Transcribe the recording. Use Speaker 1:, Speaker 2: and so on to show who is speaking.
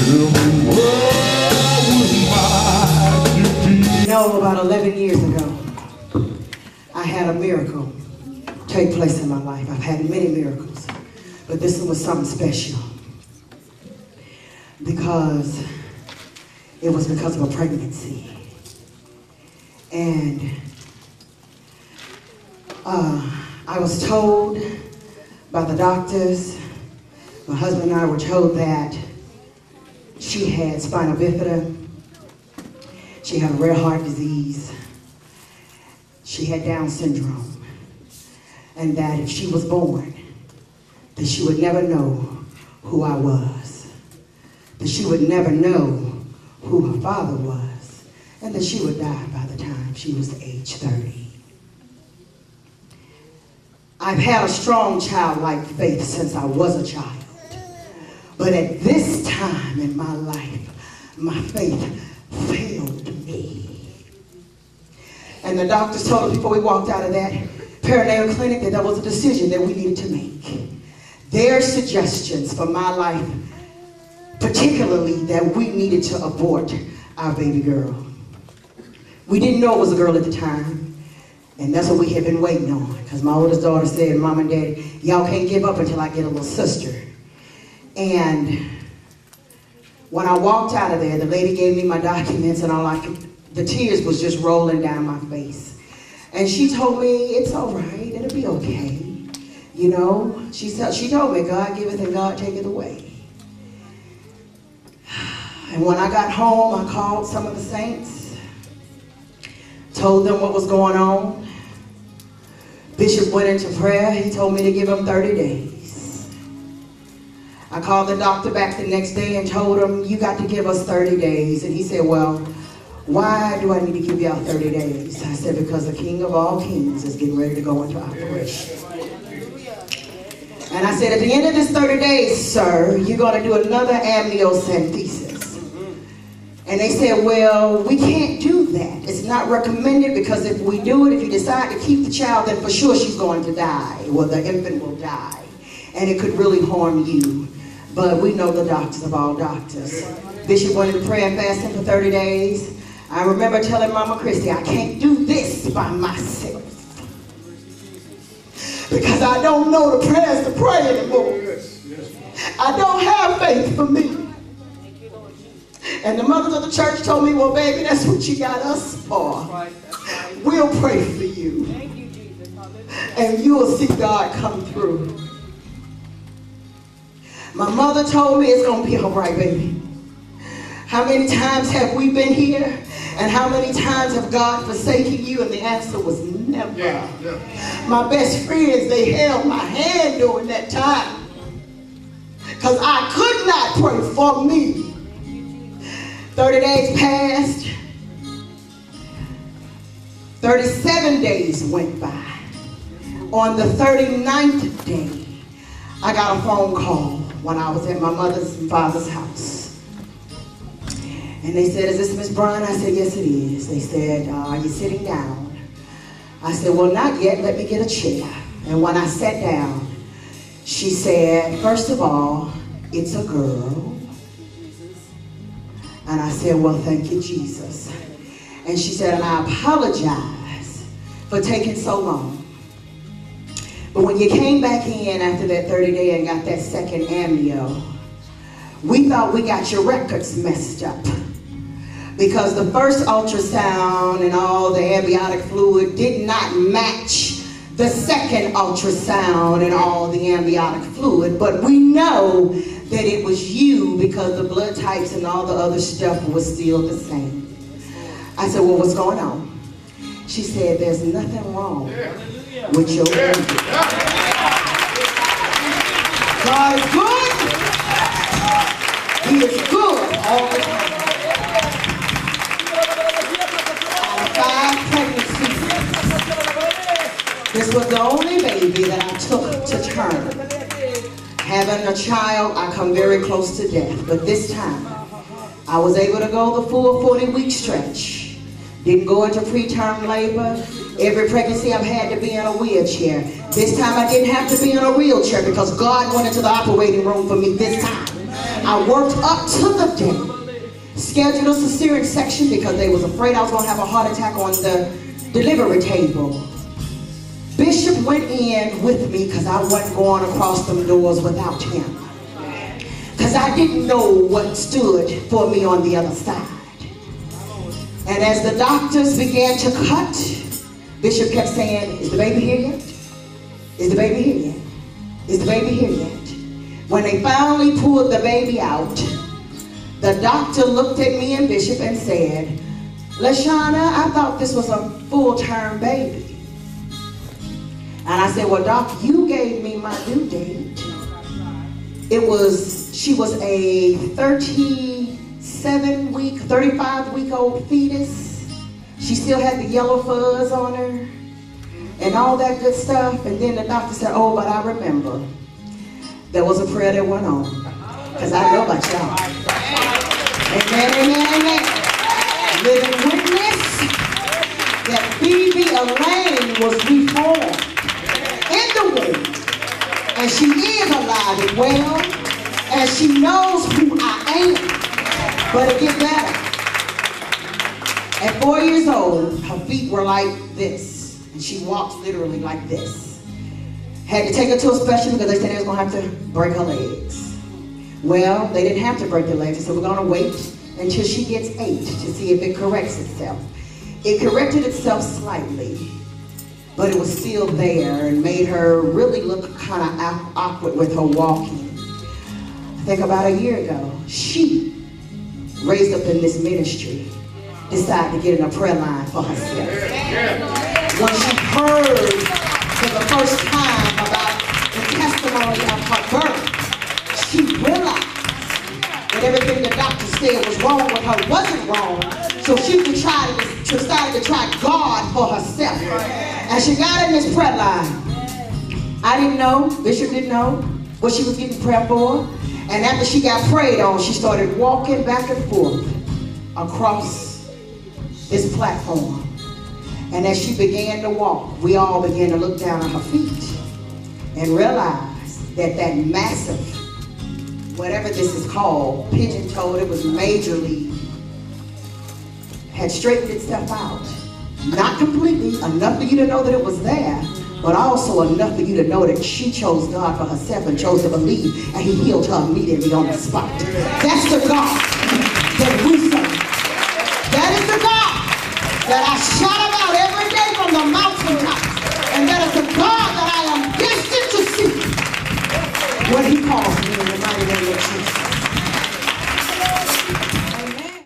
Speaker 1: You know, about 11 years ago, I had a miracle take place in my life. I've had many miracles, but this one was something special because it was because of a pregnancy. And I was told by the doctors, my husband and I were told that she had spina bifida, she had a rare heart disease, she had Down syndrome, and that if she was born, that she would never know who I was, that she would never know who her father was, and that she would die by the time she was age 30. I've had a strong childlike faith since I was a child. But at this time in my life, my faith failed me. And the doctors told us before we walked out of that perinatal clinic that was a decision that we needed to make. Their suggestions for my life, particularly that we needed to abort our baby girl. We didn't know it was a girl at the time. And that's what we had been waiting on. Because my oldest daughter said, Mom and Daddy, y'all can't give up until I get a little sister. And when I walked out of there, the lady gave me my documents and all the tears was just rolling down my face. And she told me, it's all right, it'll be okay. You know, she told me, God giveth and God taketh away. And when I got home, I called some of the saints, told them what was going on. Bishop went into prayer. He told me to give him 30 days. I called the doctor back the next day and told him, you got to give us 30 days. And he said, well, why do I need to give y'all 30 days? I said, because the King of all kings is getting ready to go into operation. And I said, at the end of this 30 days, sir, you're going to do another amniocentesis. And they said, well, we can't do that. It's not recommended because if we do it, if you decide to keep the child, then for sure she's going to die, or the infant will die. And it could really harm you. But we know the doctors of all doctors. Bishop went into prayer and fasting for 30 days. I remember telling Mama Christy, I can't do this by myself. Because I don't know the prayers to pray anymore. I don't have faith for me. And the mothers of the church told me, well, baby, that's what you got us for. We'll pray for you. And you will see God come through. My mother told me it's going to be all right, baby. How many times have we been here? And how many times have God forsaken you? And the answer was never. My best friends, they held my hand during that time. Because I could not pray for me. 30 days passed. 37 days went by. On the 39th day, I got a phone call when I was at my mother's and father's house. And they said, is this Miss Bryan? I said, yes, it is. They said, are you sitting down? I said, well, not yet. Let me get a chair. And when I sat down, she said, first of all, it's a girl. And I said, well, thank you, Jesus. And she said, and I apologize for taking so long. But when you came back in after that 30 day and got that second amnio, we thought we got your records messed up. Because the first ultrasound and all the amniotic fluid did not match the second ultrasound and all the amniotic fluid. But we know that it was you because the blood types and all the other stuff was still the same. I said, well, what's going on? She said, there's nothing wrong with your baby. God is good. He is good all the time. Out of 5 pregnancies, this was the only baby that I took to term. Having a child, I come very close to death. But this time, I was able to go the full 40-week stretch. Didn't go into preterm labor. Every pregnancy I've had to be in a wheelchair. This time I didn't have to be in a wheelchair because God went into the operating room for me this time. I worked up to the day, scheduled a cesarean section because they was afraid I was going to have a heart attack on the delivery table. Bishop went in with me because I wasn't going across them doors without him. Because I didn't know what stood for me on the other side. And as the doctors began to cut, Bishop kept saying, is the baby here yet? Is the baby here yet? Is the baby here yet? When they finally pulled the baby out, the doctor looked at me and Bishop and said, LaShawna, I thought this was a full-term baby. And I said, well, Doc, you gave me my due date. She was a 35-week-old fetus. She still had the yellow fuzz on her and all that good stuff. And then the doctor said, oh, but I remember there was a prayer that went on. Because I know about y'all. Amen, amen, amen. Living witness that Phoebe Elaine was reformed in the womb. And she is alive and well. And she knows who I am. But it gets better. At 4 years old, her feet were like this. And she walks literally like this. Had to take her to a specialist because they said they was going to have to break her legs. Well, they didn't have to break the legs. They said we're going to wait until she gets 8 to see if it corrects itself. It corrected itself slightly, but it was still there and made her really look kind of awkward with her walking. I think about a year ago, she, raised up in this ministry, decided to get in a prayer line for herself. When she heard for the first time about the testimony of her birth, she realized that everything the doctor said was wrong with her wasn't wrong, so she decided to try God for herself. And she got in this prayer line. I didn't know, Bishop didn't know what she was getting prayer for. And after she got prayed on, she started walking back and forth across this platform. And as she began to walk, we all began to look down at her feet and realize that that massive, whatever this is called, pigeon-toed, it was majorly, had straightened itself out. Not completely, enough for you to know that it was there, but also enough for you to know that she chose God for herself and chose to believe, and he healed her immediately on the spot. That's the God that we serve. That is the God that I shout